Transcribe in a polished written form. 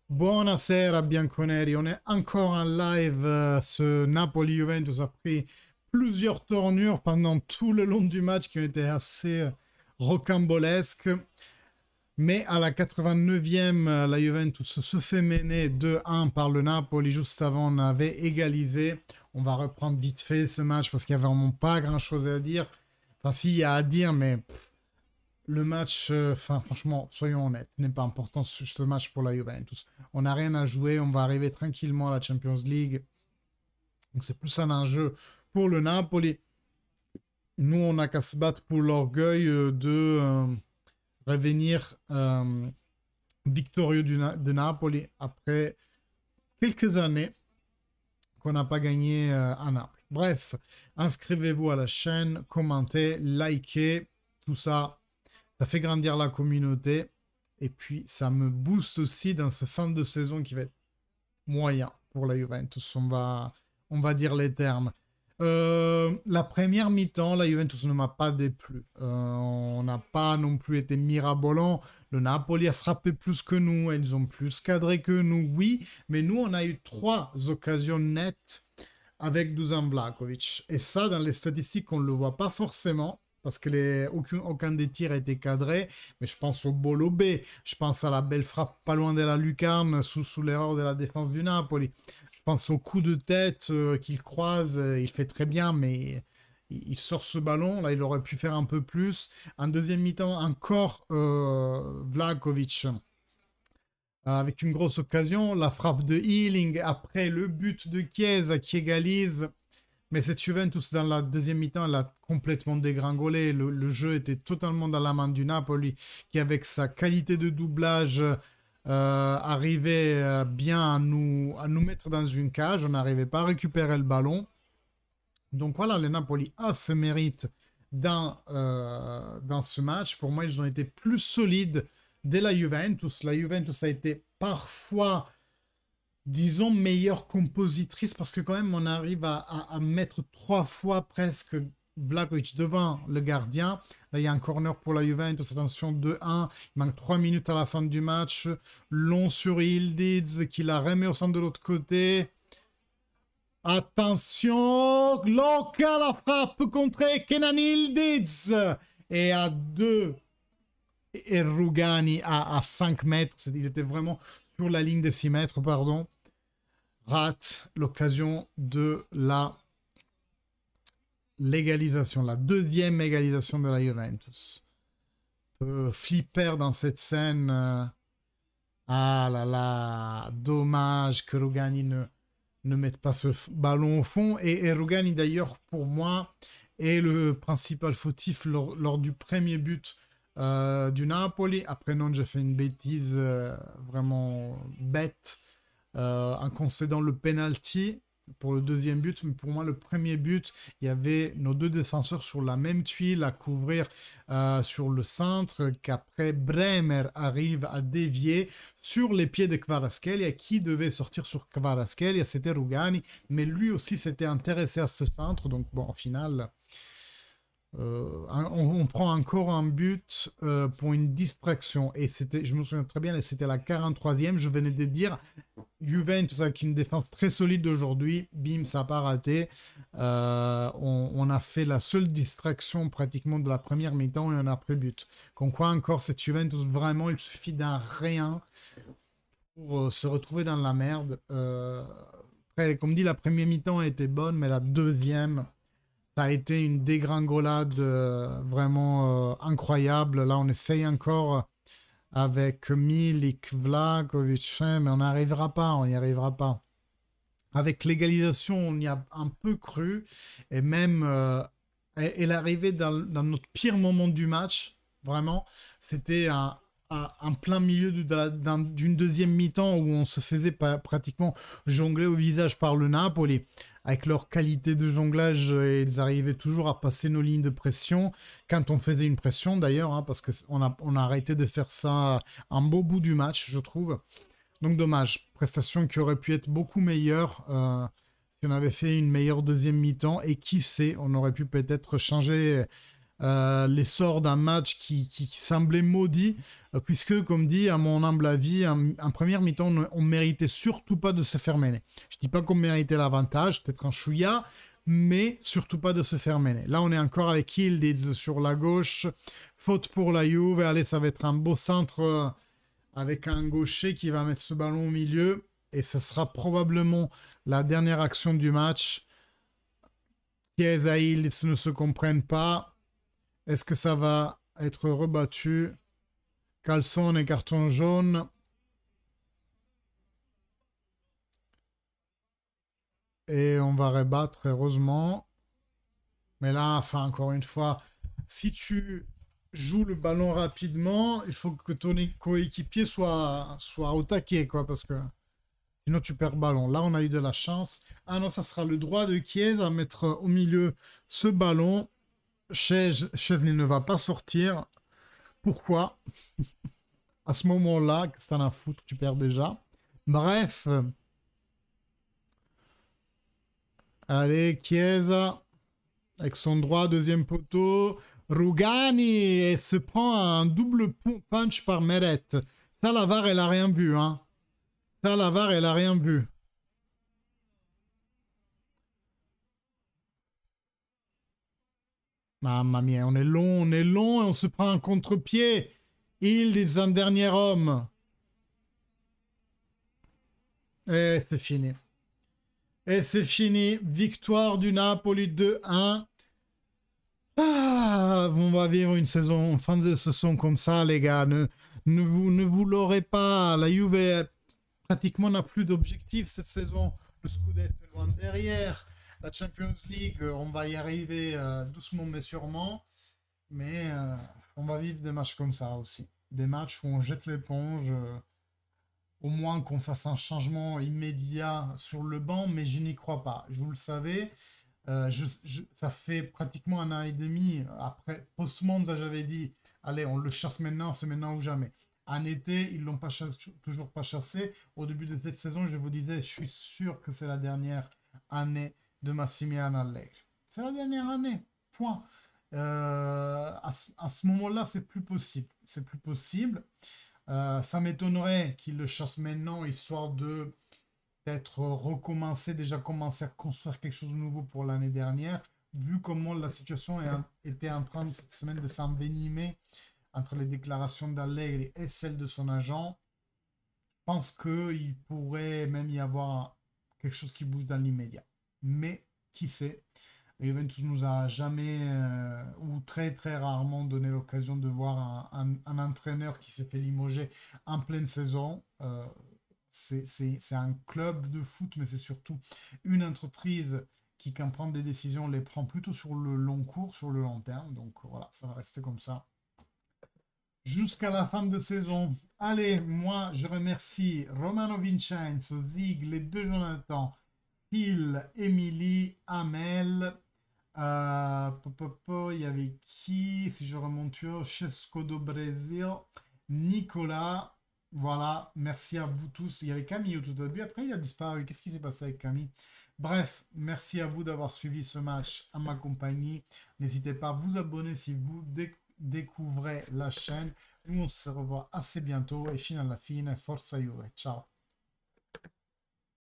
Buonasera bianconeri, on est encore en live. Ce Napoli-Juventus a pris plusieurs tournures pendant tout le long du match qui ont été assez rocambolesques. Mais à la 89e, la Juventus se fait mener 2-1 par le Napoli. Juste avant, on avait égalisé. On va reprendre vite fait ce match parce qu'il n'y a vraiment pas grand-chose à dire. Enfin, si, il y a à dire, mais le match, franchement, soyons honnêtes, n'est pas important ce match pour la Juventus. On n'a rien à jouer, on va arriver tranquillement à la Champions League. Donc c'est plus un enjeu pour le Napoli. Nous, on n'a qu'à se battre pour l'orgueil de revenir victorieux de Napoli après quelques années qu'on n'a pas gagné à Naples. Bref, inscrivez-vous à la chaîne, commentez, likez, tout ça. Ça fait grandir la communauté. Et puis, ça me booste aussi dans ce fin de saison qui va être moyen pour la Juventus. On va dire les termes. La première mi-temps, la Juventus ne m'a pas déplu. On n'a pas non plus été mirabolant. Le Napoli a frappé plus que nous. Ils ont plus cadré que nous, oui. Mais nous, on a eu 3 occasions nettes avec Dusan Vlahovic. Et ça, dans les statistiques, on ne le voit pas forcément parce que aucun des tirs a été cadré, mais je pense au bolo B, je pense à la belle frappe pas loin de la lucarne sous l'erreur de la défense du Napoli, je pense au coup de tête qu'il croise, il fait très bien, mais il sort ce ballon, là il aurait pu faire un peu plus. En deuxième mi-temps, encore Vlahovic avec une grosse occasion, la frappe de Healing après le but de Chiesa qui égalise. Mais cette Juventus, dans la deuxième mi-temps, elle a complètement dégringolé. Le jeu était totalement dans la main du Napoli, qui, avec sa qualité de doublage, arrivait bien à nous mettre dans une cage. On n'arrivait pas à récupérer le ballon. Donc voilà, le Napoli a ce mérite dans ce match. Pour moi, ils ont été plus solides dès la Juventus. La Juventus a été parfois, disons, meilleure compositrice parce que quand même on arrive à mettre 3 fois presque Vlahovic devant le gardien. Là il y a un corner pour la Juventus, attention 2-1, il manque 3 minutes à la fin du match, long sur Yildiz qui la remet au centre de l'autre côté. Attention, Loca la frappe contre Kenan Yildiz et à 2 et Rugani à 5 mètres, il était vraiment sur la ligne des 6 mètres, pardon, rate l'occasion de l'égalisation, la deuxième égalisation de la Juventus. Flipper dans cette scène. Ah là là, dommage que Rugani ne mette pas ce ballon au fond. Et Rugani, d'ailleurs, pour moi, est le principal fautif lors du premier but du Napoli. Après, non, j'ai fait une bêtise vraiment bête en concédant le penalty pour le deuxième but. Mais pour moi, le premier but, il y avait nos 2 défenseurs sur la même tuile à couvrir sur le centre, qu'après Bremer arrive à dévier sur les pieds de Kvaratskhelia, qui devait sortir sur Kvaratskhelia, c'était Rugani, mais lui aussi s'était intéressé à ce centre. Donc bon, au final, on prend encore un but pour une distraction. Et c'était, je me souviens très bien, c'était la 43e. Je venais de dire, Juventus avec une défense très solide aujourd'hui. Bim, ça n'a pas raté. On a fait la seule distraction pratiquement de la première mi-temps et un après-but. Qu'on croit encore cette Juventus, vraiment, il suffit d'un rien pour se retrouver dans la merde. Après, comme dit, la première mi-temps a été bonne, mais la deuxième, ça a été une dégringolade vraiment incroyable. Là, on essaye encore avec Milik, Vlahovic, mais on n'arrivera pas, on n'y arrivera pas. Avec l'égalisation, on y a un peu cru, et même elle est arrivée dans notre pire moment du match, vraiment. C'était en plein milieu d'une deuxième mi-temps où on se faisait pratiquement jongler au visage par le Napoli. Avec leur qualité de jonglage, ils arrivaient toujours à passer nos lignes de pression, quand on faisait une pression d'ailleurs, hein, parce qu'on a arrêté de faire ça un beau bout du match, je trouve. Donc dommage, prestation qui aurait pu être beaucoup meilleure si on avait fait une meilleure deuxième mi-temps, et qui sait, on aurait pu peut-être changer l'essor d'un match qui semblait maudit, puisque, comme dit, à mon humble avis, en première mi-temps, on ne méritait surtout pas de se faire mener. Je ne dis pas qu'on méritait l'avantage, peut-être un chouïa, mais surtout pas de se faire mener. Là, on est encore avec Yildiz sur la gauche, faute pour la Juve, allez, ça va être un beau centre avec un gaucher qui va mettre ce ballon au milieu, et ce sera probablement la dernière action du match. Chiesa et Yildiz ne se comprennent pas. Est-ce que ça va être rebattu? Caleçon et carton jaune. Et on va rebattre, heureusement. Mais là, enfin, encore une fois, si tu joues le ballon rapidement, il faut que ton coéquipier soit au taquet, quoi, parce que sinon tu perds le ballon. Là, on a eu de la chance. Ah non, ça sera le droit de Chiesa à mettre au milieu ce ballon. Chesney ne va pas sortir. Pourquoi? À ce moment-là, qu'est-ce que t'en as à foutre, tu perds déjà. Bref. Allez, Chiesa. Avec son droit, deuxième poteau. Rugani et se prend un double punch par Meret. Ça, la VAR, elle a rien vu. Hein. Ça, la VAR, elle a rien vu. Mamma mia, on est long et on se prend un contre-pied. Il est un dernier homme. Et c'est fini. Et c'est fini. Victoire du Napoli 2-1. Ah, on va vivre une saison, fin de saison comme ça, les gars. Ne vous l'aurez pas. La Juve pratiquement n'a plus d'objectif cette saison. Le Scudetto est loin derrière. La Champions League, on va y arriver doucement mais sûrement. Mais on va vivre des matchs comme ça aussi. Des matchs où on jette l'éponge. Au moins qu'on fasse un changement immédiat sur le banc, mais je n'y crois pas. Je vous le savez, ça fait pratiquement un an et demi après post-Monza, j'avais dit, allez, on le chasse maintenant, c'est maintenant ou jamais. En été, ils l'ont pas toujours pas chassé. Au début de cette saison, je vous disais, je suis sûr que c'est la dernière année de Massimiliano Allegri. C'est la dernière année, point. À ce moment-là, c'est plus possible. C'est plus possible. Ça m'étonnerait qu'il le chasse maintenant, histoire de peut-être recommencer, déjà commencer à construire quelque chose de nouveau pour l'année dernière, vu comment la situation était en train cette semaine de s'envenimer entre les déclarations d'Allegri et celles de son agent. Je pense qu'il pourrait même y avoir quelque chose qui bouge dans l'immédiat. Mais qui sait? Juventus nous a jamais ou très très rarement donné l'occasion de voir un entraîneur qui s'est fait limoger en pleine saison. C'est un club de foot, mais c'est surtout une entreprise qui, quand prend des décisions, les prend plutôt sur le long cours, sur le long terme. Donc voilà, ça va rester comme ça jusqu'à la fin de saison. Allez, moi, je remercie Romano Vincenzo, Zig, les deux Jonathan, Phil, Emily, Amel. Il y avait qui? Si je remonte sur Chesco do Brasil, Nicolas. Voilà, merci à vous tous. Il y avait Camille au tout début, après il a disparu. Qu'est-ce qui s'est passé avec Camille? Bref, merci à vous d'avoir suivi ce match à ma compagnie. N'hésitez pas à vous abonner si vous découvrez la chaîne. Nous, on se revoit assez bientôt. Et fine alla fine, forza Juve. Ciao.